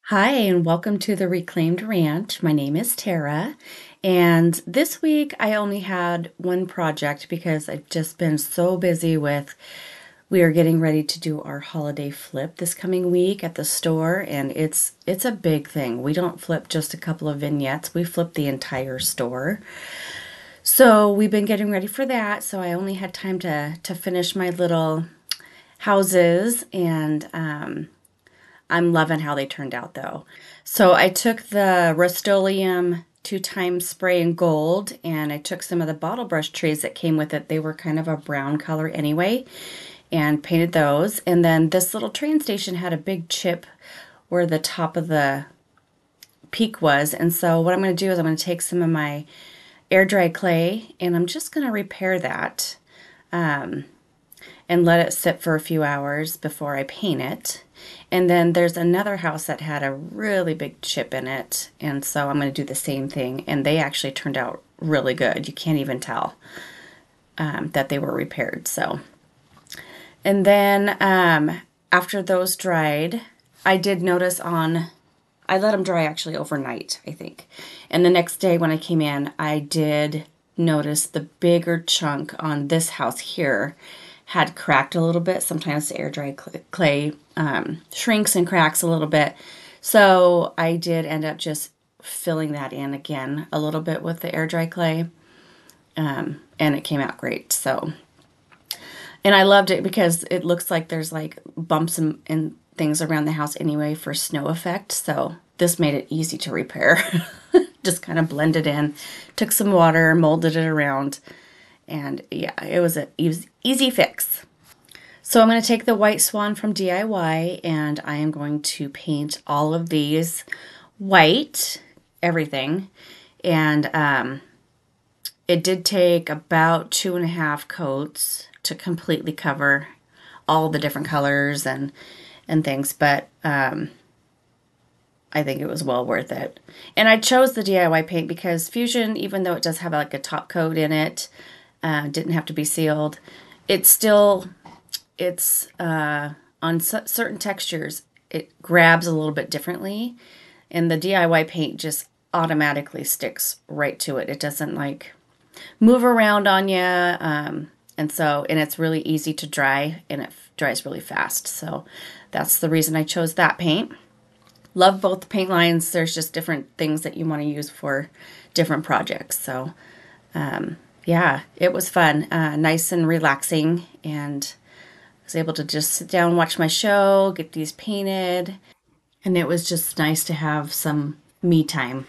Hi, and welcome to the Reclaimed Ranch. My name is Tara, and this week I only had one project because I've just been so busy with. We are getting ready to do our holiday flip this coming week at the store, and it's a big thing. We don't flip just a couple of vignettes, we flip the entire store. So we've been getting ready for that, so I only had time to finish my little houses, and I'm loving how they turned out though. So I took the Rust-Oleum 2 times spray in gold, and I took some of the bottle brush trees that came with it. They were kind of a brown color anyway, and painted those. And then this little train station had a big chip where the top of the peak was. And so what I'm going to do is I'm going to take some of my air dry clay and I'm just going to repair that and let it sit for a few hours before I paint it. And then there's another house that had a really big chip in it, and so I'm going to do the same thing, and they actually turned out really good. You can't even tell that they were repaired. So, and then after those dried, I did notice I let them dry actually overnight, I think. And the next day when I came in, I did notice the bigger chunk on this house here had cracked a little bit. Sometimes the air dry clay shrinks and cracks a little bit. So I did end up just filling that in again a little bit with the air dry clay. And it came out great. So, and I loved it because it looks like there's like bumps and things around the house anyway for snow effect. So this made it easy to repair. Just kind of blended in, took some water, molded it around, and yeah, it was an easy fix. So I'm going to take the White Swan from DIY, and I am going to paint all of these white, everything. And it did take about 2.5 coats to completely cover all the different colors and things, but I think it was well worth it. And I chose the DIY paint because Fusion, even though it does have like a top coat in it, didn't have to be sealed. It's on certain textures, it grabs a little bit differently, and the DIY paint just automatically sticks right to it. It doesn't like move around on you, and it's really easy to dry, and it dries really fast. So that's the reason I chose that paint. Love both paint lines. There's just different things that you want to use for different projects. So yeah, it was fun, nice and relaxing, and I was able to just sit down, watch my show, get these painted, and it was just nice to have some me time.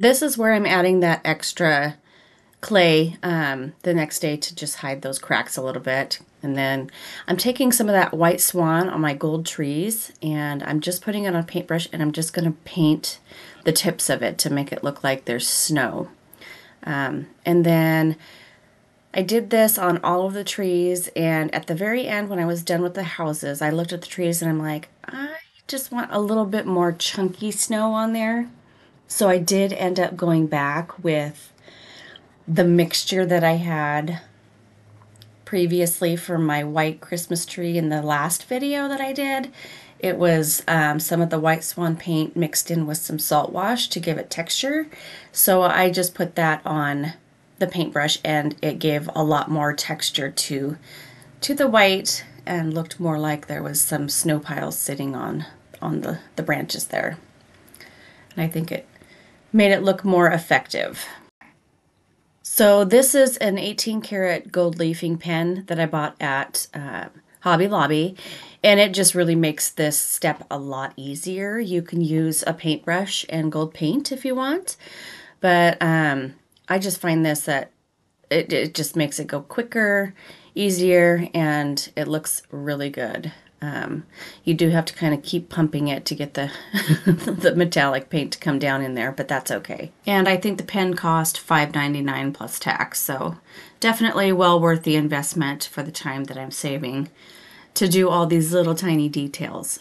This is where I'm adding that extra clay the next day to just hide those cracks a little bit. And then I'm taking some of that white swan on my gold trees and I'm just putting it on a paintbrush and I'm just going to paint the tips of it to make it look like there's snow. And then I did this on all of the trees, and at the very end when I was done with the houses, I looked at the trees and I'm like, I just want a little bit more chunky snow on there. So I did end up going back with the mixture that I had previously for my white Christmas tree in the last video that I did. It was some of the white swan paint mixed in with some salt wash to give it texture. So I just put that on the paintbrush and it gave a lot more texture to the white and looked more like there was some snow piles sitting on the branches there. And I think it made it look more effective. So this is an 18 karat gold leafing pen that I bought at Hobby Lobby, and it just really makes this step a lot easier. You can use a paintbrush and gold paint if you want, but I just find this that it just makes it go quicker, easier, and it looks really good. You do have to kind of keep pumping it to get the the metallic paint to come down in there, but that's okay. And I think the pen cost $5.99 plus tax, so definitely well worth the investment for the time that I'm saving to do all these little tiny details.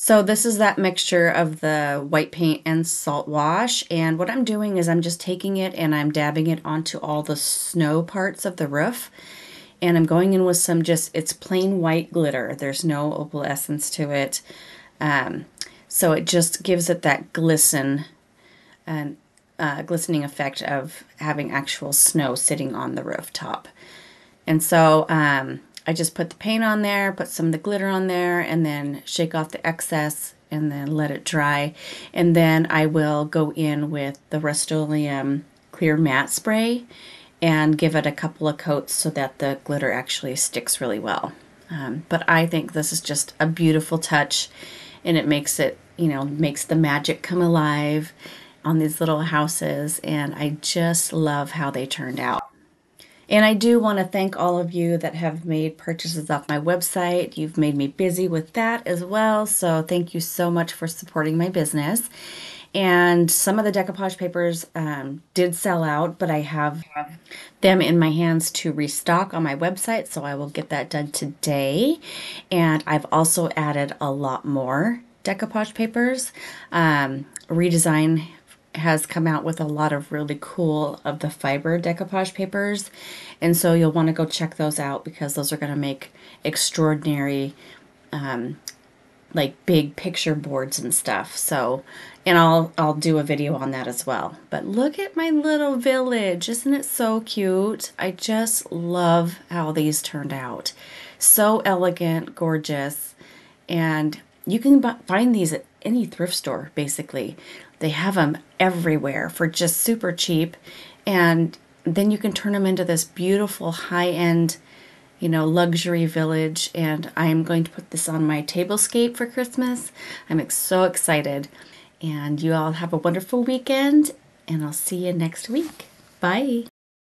So this is that mixture of the white paint and salt wash, and what I'm doing is I'm just taking it and I'm dabbing it onto all the snow parts of the roof, and I'm going in with some it's plain white glitter. There's no opalescence to it, so it just gives it that glistening effect of having actual snow sitting on the rooftop. And so I just put the paint on there, put some of the glitter on there, and then shake off the excess and then let it dry. And then I will go in with the Rust-Oleum clear matte spray and give it a couple of coats so that the glitter actually sticks really well. But I think this is just a beautiful touch, and it makes it, makes the magic come alive on these little houses, and I just love how they turned out. And I do want to thank all of you that have made purchases off my website. You've made me busy with that as well, so thank you so much for supporting my business. And some of the decoupage papers did sell out, but I have them in my hands to restock on my website, so I will get that done today. And I've also added a lot more decoupage papers, redesign has come out with a lot of really cool of the fiber decoupage papers. And so you'll want to go check those out because those are going to make extraordinary like big picture boards and stuff. So, and I'll do a video on that as well. But look at my little village. Isn't it so cute? I just love how these turned out. So elegant, gorgeous. And you can find these at any thrift store, basically. They have them everywhere for just super cheap. And then you can turn them into this beautiful high-end, luxury village. And I'm going to put this on my tablescape for Christmas. I'm so excited. And you all have a wonderful weekend, and I'll see you next week. Bye.